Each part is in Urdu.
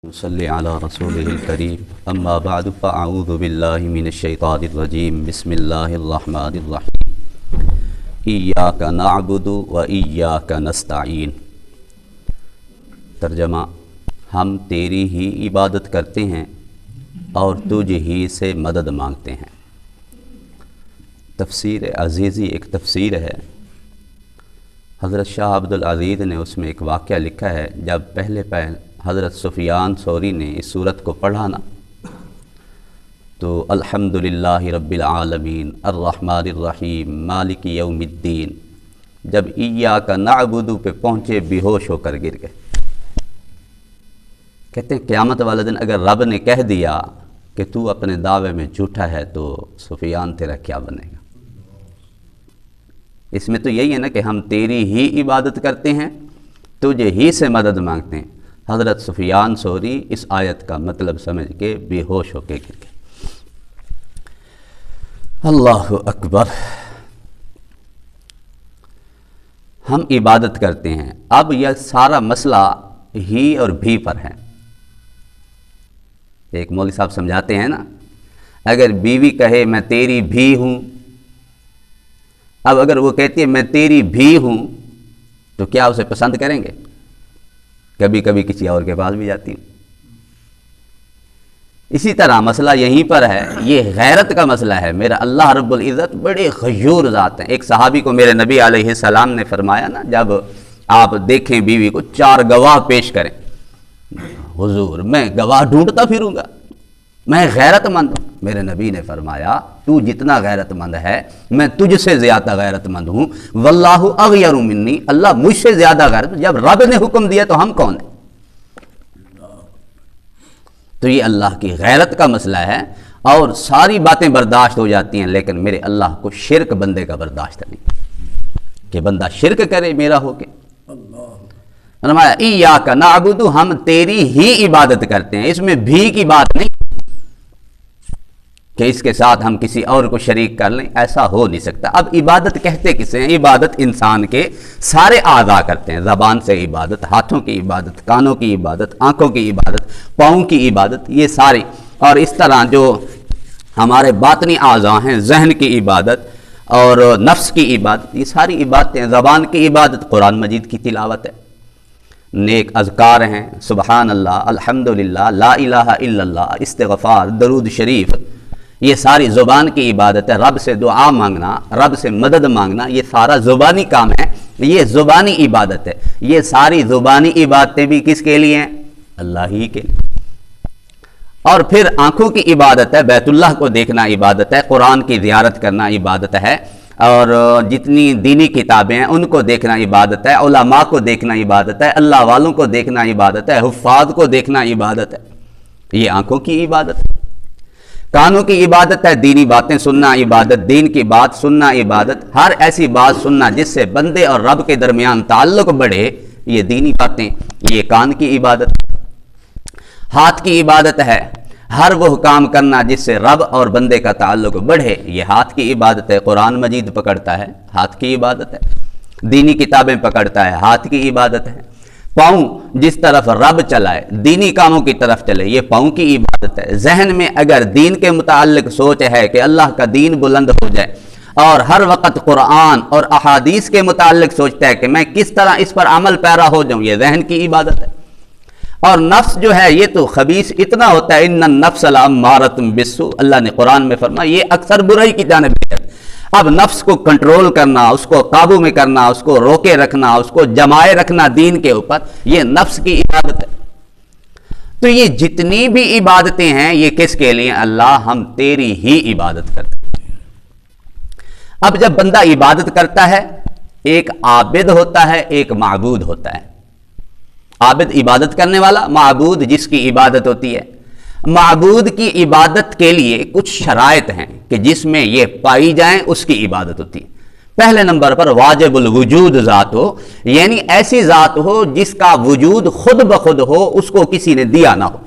صلی علی رسولہ الکریم اما بعد فاعوذ باللہ من الشیطان الرجیم بسم اللہ الرحمن الرحیم ایاک نعبد و ایاک نستعین۔ ترجمہ: ہم تیری ہی عبادت کرتے ہیں اور تجھ ہی سے مدد مانگتے ہیں۔ تفسیر عزیزی ایک تفسیر ہے۔ حضرت شاہ عبد العزیز نے اس میں ایک واقعہ لکھا ہے، جب پہلے حضرت سفیان ثوری نے اس سورت کو پڑھا نا تو الحمدللہ رب العالمین الرحمن الرحیم مالک یوم الدین، جب ایاک نعبد پہ پہنچے بے ہوش ہو کر گر گئے۔ کہتے ہیں قیامت والے دن اگر رب نے کہہ دیا کہ تو اپنے دعوے میں جھوٹا ہے تو سفیان تیرا کیا بنے گا؟ اس میں تو یہی ہے نا کہ ہم تیری ہی عبادت کرتے ہیں، تجھے ہی سے مدد مانگتے ہیں۔ حضرت سفیان ثوری اس آیت کا مطلب سمجھ کے بے ہوش ہو کے گر گئے۔ اللہ اکبر۔ ہم عبادت کرتے ہیں، اب یہ سارا مسئلہ ہی اور بھی پر ہے۔ ایک مولوی صاحب سمجھاتے ہیں نا، اگر بیوی کہے میں تیری بھی ہوں، اب اگر وہ کہتی ہے میں تیری بھی ہوں تو کیا اسے پسند کریں گے؟ کبھی کبھی کسی اور کے پاس بھی جاتی ہوں۔ اسی طرح مسئلہ یہیں پر ہے، یہ غیرت کا مسئلہ ہے۔ میرا اللہ رب العزت بڑے غیور ذات ہیں۔ ایک صحابی کو میرے نبی علیہ السلام نے فرمایا نا، جب آپ دیکھیں بیوی کو 4 گواہ پیش کریں، حضور میں گواہ ڈھونڈتا پھروں گا، میں غیرت مند ہوں۔ میرے نبی نے فرمایا تو جتنا غیرت مند ہے میں تجھ سے زیادہ غیرت مند ہوں، واللہ اغیر منی، اللہ مجھ سے زیادہ غیرت مند۔ جب رب نے حکم دیا تو ہم کون ہیں؟ تو یہ اللہ کی غیرت کا مسئلہ ہے، اور ساری باتیں برداشت ہو جاتی ہیں، لیکن میرے اللہ کو شرک بندے کا برداشت نہیں کہ بندہ شرک کرے میرا ہو کے۔ فرمایا ایاک نعبد، ہم تیری ہی عبادت کرتے ہیں۔ اس میں بھی کی بات نہیں کہ اس کے ساتھ ہم کسی اور کو شریک کر لیں، ایسا ہو نہیں سکتا۔ اب عبادت کہتے کسے ہیں؟ عبادت انسان کے سارے اعضاء کرتے ہیں، زبان سے عبادت، ہاتھوں کی عبادت، کانوں کی عبادت، آنکھوں کی عبادت، پاؤں کی عبادت، یہ ساری۔ اور اس طرح جو ہمارے باطنی اعضاء ہیں، ذہن کی عبادت اور نفس کی عبادت، یہ ساری عبادتیں۔ زبان کی عبادت قرآن مجید کی تلاوت ہے، نیک اذکار ہیں، سبحان اللہ، الحمدللہ، لا الہ الا اللہ، استغفار، درود شریف، یہ ساری زبان کی عبادت ہے۔ رب سے دعا مانگنا، رب سے مدد مانگنا، یہ سارا زبانی کام ہے، یہ زبانی عبادت ہے۔ یہ ساری زبانی عبادتیں بھی کس کے لیے ہیں؟ اللہ ہی کے لیے۔ اور پھر آنکھوں کی عبادت ہے، بیت اللہ کو دیکھنا عبادت ہے، قرآن کی زیارت کرنا عبادت ہے، اور جتنی دینی کتابیں ہیں ان کو دیکھنا عبادت ہے، علماء کو دیکھنا عبادت ہے، اللہ والوں کو دیکھنا عبادت ہے، حفاظ کو دیکھنا عبادت ہے۔ یہ آنکھوں کی عبادت ہے۔ کانوں کی عبادت ہے، دینی باتیں سننا عبادت، دین کی بات سننا عبادت، ہر ایسی بات سننا جس سے بندے اور رب کے درمیان تعلق بڑھے، یہ دینی باتیں، یہ کان کی عبادت۔ ہاتھ کی عبادت ہے، ہر وہ کام کرنا جس سے رب اور بندے کا تعلق بڑھے، یہ ہاتھ کی عبادت ہے۔ قرآن مجید پکڑتا ہے، ہاتھ کی عبادت ہے۔ دینی کتابیں پکڑتا ہے، ہاتھ کی عبادت ہے۔ پاؤں جس طرف رب چلائے، دینی کاموں کی طرف چلے، یہ پاؤں کی عبادت ہے۔ ذہن میں اگر دین کے متعلق سوچ ہے کہ اللہ کا دین بلند ہو جائے، اور ہر وقت قرآن اور احادیث کے متعلق سوچتا ہے کہ میں کس طرح اس پر عمل پیرا ہو جاؤں، یہ ذہن کی عبادت ہے۔ اور نفس جو ہے یہ تو خبیث اتنا ہوتا ہے، ان النفس لامارۃ بالسوء، اللہ نے قرآن میں فرمایا یہ اکثر برائی کی جانب ہے۔ اب نفس کو کنٹرول کرنا، اس کو قابو میں کرنا، اس کو روکے رکھنا، اس کو جمائے رکھنا دین کے اوپر، یہ نفس کی عبادت ہے۔ تو یہ جتنی بھی عبادتیں ہیں یہ کس کے لیے؟ اللہ، ہم تیری ہی عبادت کرتے ہیں۔ اب جب بندہ عبادت کرتا ہے، ایک عابد ہوتا ہے، ایک معبود ہوتا ہے۔ عابد عبادت کرنے والا، معبود جس کی عبادت ہوتی ہے۔ معبود کی عبادت کے لیے کچھ شرائط ہیں کہ جس میں یہ پائی جائیں، اس کی عبادت ہوتی ہے۔ پہلے نمبر پر واجب الوجود ذات ہو، یعنی ایسی ذات ہو جس کا وجود خود بخود ہو، اس کو کسی نے دیا نہ ہو۔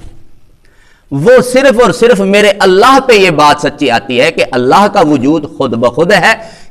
وہ صرف اور صرف میرے اللہ پہ یہ بات سچی آتی ہے کہ اللہ کا وجود خود بخود ہے،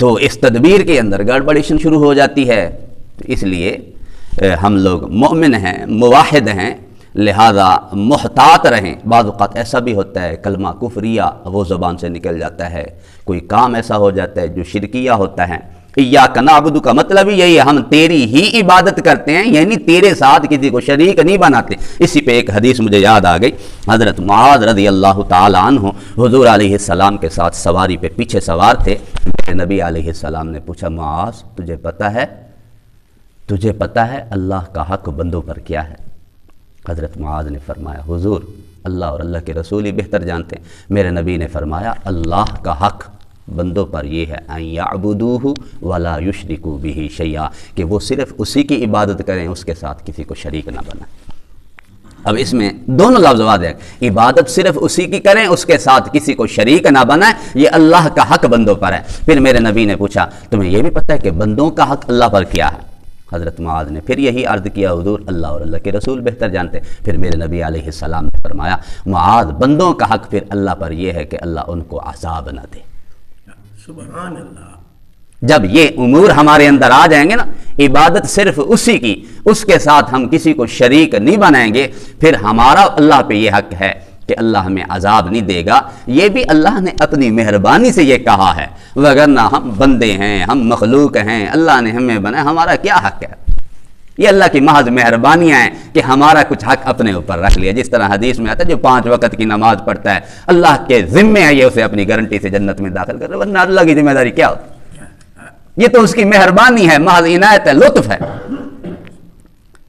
تو اس تدبیر کے اندر گڑبڑیشن شروع ہو جاتی ہے۔ تو اس لیے ہم لوگ مومن ہیں، موحد ہیں، لہذا محتاط رہیں۔ بعض اوقات ایسا بھی ہوتا ہے کلمہ کفریہ وہ زبان سے نکل جاتا ہے، کوئی کام ایسا ہو جاتا ہے جو شرکیہ ہوتا ہے۔ ایاک نعبد کا مطلب ہی یہی ہے، ہم تیری ہی عبادت کرتے ہیں، یعنی تیرے ساتھ کسی کو شریک نہیں بناتے۔ اسی پہ ایک حدیث مجھے یاد آ گئی، حضرت معاذ رضی اللہ تعالیٰ عنہ حضور علیہ السلام کے ساتھ سواری پہ پیچھے سوار تھے۔ نبی علیہ السلام نے پوچھا معاذ تجھے پتہ ہے اللہ کا حق بندوں پر کیا ہے؟ حضرت معاذ نے فرمایا حضور اللہ اور اللہ کے رسول ہی بہتر جانتے ہیں۔ میرے نبی نے فرمایا اللہ کا حق بندوں پر یہ ہے ان یعبدوہ ولا یشرکوا بہ شیئا، کہ وہ صرف اسی کی عبادت کریں، اس کے ساتھ کسی کو شریک نہ بنائیں۔ اب اس میں دونوں لفظ واضح ہے، عبادت صرف اسی کی کریں، اس کے ساتھ کسی کو شریک نہ بنائیں، یہ اللہ کا حق بندوں پر ہے۔ پھر میرے نبی نے پوچھا تمہیں یہ بھی پتہ ہے کہ بندوں کا حق اللہ پر کیا ہے؟ حضرت معاذ نے پھر یہی عرض کیا حضور اللہ اور اللہ کے رسول بہتر جانتے۔ پھر میرے نبی علیہ السلام نے فرمایا معاذ بندوں کا حق پھر اللہ پر یہ ہے کہ اللہ ان کو عذاب نہ دے۔ سبحان اللہ۔ جب یہ امور ہمارے اندر آ جائیں گے نا، عبادت صرف اسی کی، اس کے ساتھ ہم کسی کو شریک نہیں بنائیں گے، پھر ہمارا اللہ پہ یہ حق ہے کہ اللہ ہمیں عذاب نہیں دے گا۔ یہ بھی اللہ نے اپنی مہربانی سے یہ کہا ہے، وگرنہ ہم بندے ہیں، ہم مخلوق ہیں، اللہ نے ہمیں بنایا، ہمارا کیا حق ہے؟ یہ اللہ کی محض مہربانیاں ہیں کہ ہمارا کچھ حق اپنے اوپر رکھ لیا۔ جس طرح حدیث میں آتا ہے جو 5 وقت کی نماز پڑھتا ہے اللہ کے ذمے ہے، یہ اسے اپنی گارنٹی سے جنت میں داخل کر رہے، ورنہ اللہ کی ذمہ داری کیا ہوتی؟ یہ تو اس کی مہربانی ہے، محض عنایت ہے، لطف ہے۔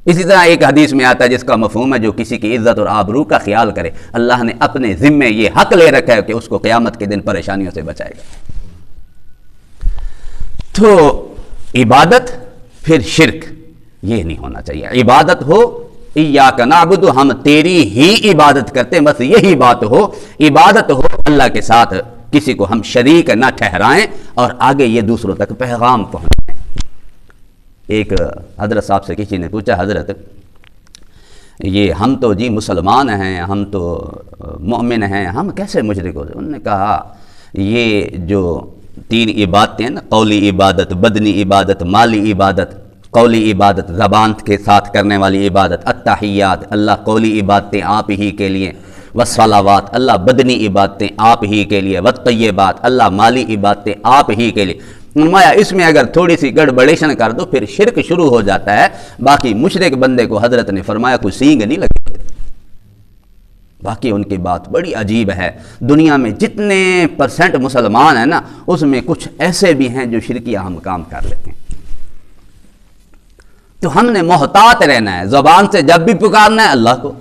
اسی طرح ایک حدیث میں آتا ہے جس کا مفہوم ہے جو کسی کی عزت اور آبرو کا خیال کرے، اللہ نے اپنے ذمے یہ حق لے رکھا ہے کہ اس کو قیامت کے دن پریشانیوں سے بچائے گا۔ تو عبادت پھر شرک یہ نہیں ہونا چاہیے۔ عبادت ہو ایاک نعبد، ہم تیری ہی عبادت کرتے ہیں، بس یہی بات ہو، عبادت ہو اللہ کے ساتھ کسی کو ہم شریک نہ ٹھہرائیں، اور آگے یہ دوسروں تک پیغام پہنچائیں۔ ایک حضرت صاحب سے کسی نے پوچھا حضرت یہ ہم تو جی مسلمان ہیں، ہم تو مومن ہیں، ہم کیسے مشرک ہو؟ انہوں نے کہا یہ جو 3 عبادتیں ہیں نا، قولی عبادت، بدنی عبادت، مالی عبادت۔ قولی عبادت زبان کے ساتھ کرنے والی عبادت، التحیات اللہ قولی عبادتیں آپ ہی کے لیے، والصلوات اللہ بدنی عبادتیں آپ ہی کے لیے، والطیبات اللہ مالی عبادتیں آپ ہی کے لیے۔ نمایا اس میں اگر تھوڑی سی گڑبڑیشن کر دو پھر شرک شروع ہو جاتا ہے۔ باقی مشرک بندے کو حضرت نے فرمایا کوئی سینگ نہیں لگتے۔ باقی ان کی بات بڑی عجیب ہے، دنیا میں جتنے % مسلمان ہیں نا، اس میں کچھ ایسے بھی ہیں جو شرکیہ ہم کام کر لیتے ہیں۔ تو ہم نے محتاط رہنا ہے، زبان سے جب بھی پکارنا ہے اللہ کو،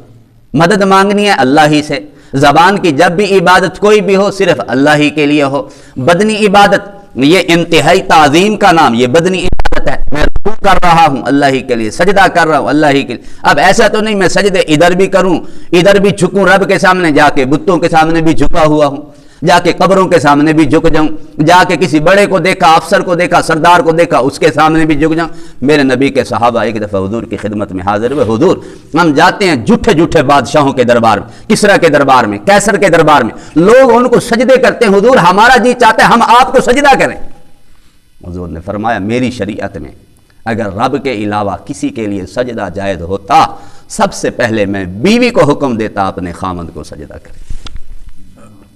مدد مانگنی ہے اللہ ہی سے، زبان کی جب بھی عبادت کوئی بھی ہو صرف اللہ ہی کے لیے ہو۔ بدنی عبادت یہ انتہائی تعظیم کا نام، یہ بدنی عبادت ہے، میں رکوع کر رہا ہوں اللہ ہی کے لیے، سجدہ کر رہا ہوں اللہ ہی کے لیے۔ اب ایسا تو نہیں میں سجدے ادھر بھی کروں ادھر بھی جھکوں، رب کے سامنے جا کے بتوں کے سامنے بھی جھکا ہوا ہوں، جا کے قبروں کے سامنے بھی جھک جاؤں، جا کے کسی بڑے کو دیکھا، افسر کو دیکھا، سردار کو دیکھا، اس کے سامنے بھی جھک جاؤں۔ میرے نبی کے صحابہ ایک دفعہ حضور کی خدمت میں حاضر ہوئے، حضور ہم جاتے ہیں جھوٹے جھوٹے بادشاہوں کے دربار میں، کسرا کے دربار میں، کیسر کے دربار میں، لوگ ان کو سجدے کرتے ہیں، حضور ہمارا جی چاہتا ہے ہم آپ کو سجدہ کریں۔ حضور نے فرمایا میری شریعت میں اگر رب کے علاوہ کسی کے لیے سجدہ جائز ہوتا، سب سے پہلے میں بیوی کو حکم دیتا اپنے خامند کو سجدہ کرے۔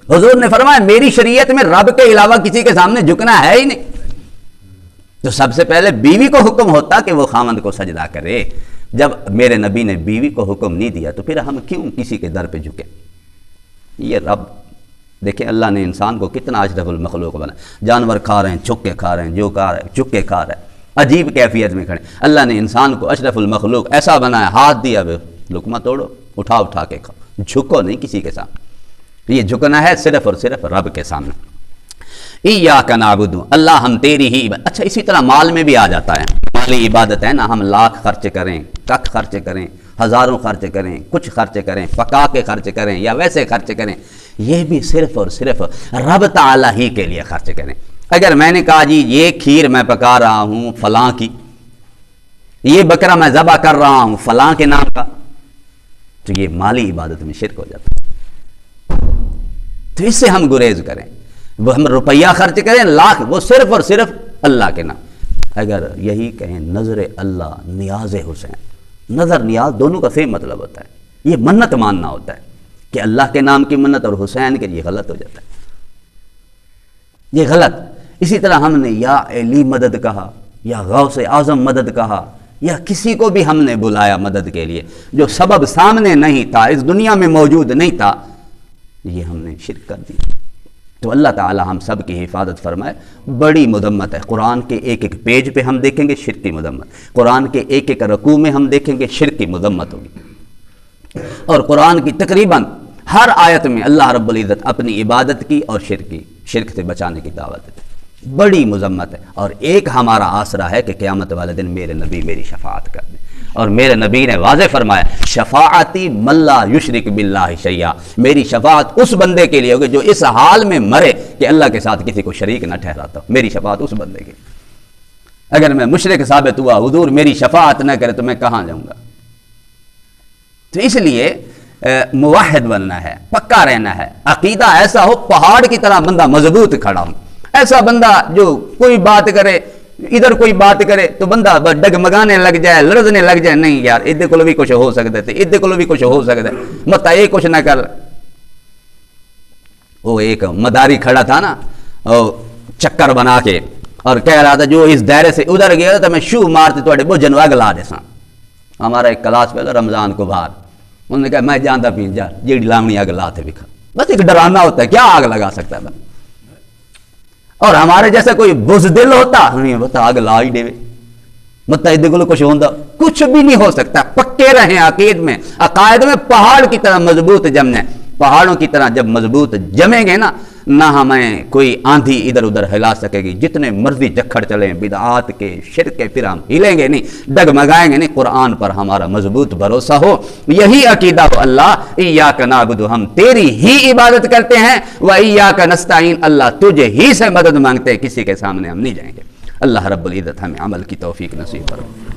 حضور نے فرمایا میری شریعت میں رب کے علاوہ کسی کے سامنے جھکنا ہے ہی نہیں، تو سب سے پہلے بیوی کو حکم ہوتا کہ وہ خامند کو سجدہ کرے۔ جب میرے نبی نے بیوی کو حکم نہیں دیا تو پھر ہم کیوں کسی کے در پہ جھکیں؟ یہ رب دیکھیں اللہ نے انسان کو کتنا اشرف المخلوق بنا، جانور کھا رہے ہیں جھک کے کھا رہے ہیں، جو کھا رہے ہیں جھک کے کھا رہے ہیں، عجیب کیفیت میں کھڑے۔ اللہ نے انسان کو اشرف المخلوق ایسا بنایا، ہاتھ دیا لقمہ توڑو، اٹھا اٹھا کے کھاؤ، جھکو نہیں کسی کے سامنے۔ یہ جھکنا ہے صرف اور صرف رب کے سامنے۔ ایاک نعبد اللہ ہم تیری ہی عبادت۔ اچھا اسی طرح مال میں بھی آ جاتا ہے، مالی عبادت ہے نا، ہم لاکھ خرچ کریں، کک خرچ کریں، ہزاروں خرچ کریں، کچھ خرچ کریں، پکا کے خرچ کریں یا ویسے خرچ کریں، یہ بھی صرف اور صرف رب تعالیٰ ہی کے لیے خرچ کریں۔ اگر میں نے کہا جی یہ کھیر میں پکا رہا ہوں فلاں کی، یہ بکرا میں ذبح کر رہا ہوں فلاں کے نام کا، تو یہ مالی عبادت میں شرک ہو جاتا ہے۔ تو اس سے ہم گریز کریں۔ وہ ہم روپیہ خرچ کریں لاکھ، وہ صرف اور صرف اللہ کے نام. اگر یہی کہیں نظر اللہ نیاز حسین، نظر نیاز دونوں کا سیم مطلب ہوتا ہے. یہ منت ماننا ہوتا ہے کہ اللہ کے نام کی منت اور حسین کے، یہ غلط ہو جاتا ہے، یہ غلط. اسی طرح ہم نے یا علی مدد کہا، یا غوث اعظم مدد کہا، یا کسی کو بھی ہم نے بلایا مدد کے لیے جو سبب سامنے نہیں تھا، اس دنیا میں موجود نہیں تھا، یہ ہم نے شرک کر دی. تو اللہ تعالی ہم سب کی حفاظت فرمائے. بڑی مذمت ہے. قرآن کے ایک ایک پیج پہ ہم دیکھیں گے شرک کی مذمت، قرآن کے ایک ایک رکوع میں ہم دیکھیں گے شرک کی مذمت ہوگی، اور قرآن کی تقریباً ہر آیت میں اللہ رب العزت اپنی عبادت کی اور شرک سے بچانے کی دعوت دیتے. بڑی مذمت ہے. اور ایک ہمارا آسرا ہے کہ قیامت والے دن میرے نبی میری شفاعت کر دیں، اور میرے نبی نے واضح فرمایا شفاعتی من لا یشرک باللہ شیئا، میری شفاعت اس بندے کے لیے ہوگی جو اس حال میں مرے کہ اللہ کے ساتھ کسی کو شریک نہ ٹھہراتا ہو. میری شفاعت اس بندے کے لیے. اگر میں مشرک ثابت ہوا، حضور میری شفاعت نہ کرے تو میں کہاں جاؤں گا؟ تو اس لیے موحد بننا ہے، پکا رہنا ہے، عقیدہ ایسا ہو پہاڑ کی طرح بندہ مضبوط کھڑا ہو. ایسا بندہ جو کوئی بات کرے، ادھر کوئی بات کرے تو بندہ ڈگمگانے لگ جائے، لرزنے لگ جائے، نہیں یار ادھر کو بھی کچھ ہو سکتے تھے، ادھر کو بھی کچھ ہو سکتا ہے، مت یہ کچھ نہ کر. وہ ایک مداری کھڑا تھا نا چکر بنا کے، اور کہہ رہا تھا جو اس دائرے سے ادھر گیا تو میں شو مارتے تھوڑے بہت جنوا گلا دے سا. ہمارا ایک کلاس پہ رمضان کو باہر، انہوں نے کہا میں جانتا پی جا جیڑی لامنی آگ لا تھے بکھا. بس ایک ڈرانا ہوتا ہے، کیا آگ لگا سکتا ہے. اور ہمارے جیسا کوئی بزدل ہوتا نہیں بتا آگ لا ہی دے، مت ادھر کو کچھ ہوتا، کچھ بھی نہیں ہو سکتا. پکے رہیں عقید میں، عقائد میں پہاڑ کی طرح مضبوط جمنے. پہاڑوں کی طرح جب مضبوط جمیں گے نا، نہ ہمیں کوئی آندھی ادھر ادھر ہلا سکے گی. جتنے مرضی جکھڑ چلیں بدعات کے، شرک کے، پھر ہم ہلیں گے نہیں، ڈگمگائیں گے نہیں. قرآن پر ہمارا مضبوط بھروسہ ہو، یہی عقیدہ ہو. اللہ ایاک نعبد، ہم تیری ہی عبادت کرتے ہیں، و ایاک نستعین، اللہ تجھے ہی سے مدد مانگتے ہیں، کسی کے سامنے ہم نہیں جائیں گے. اللہ رب العزت ہمیں عمل کی توفیق نصیب کرو.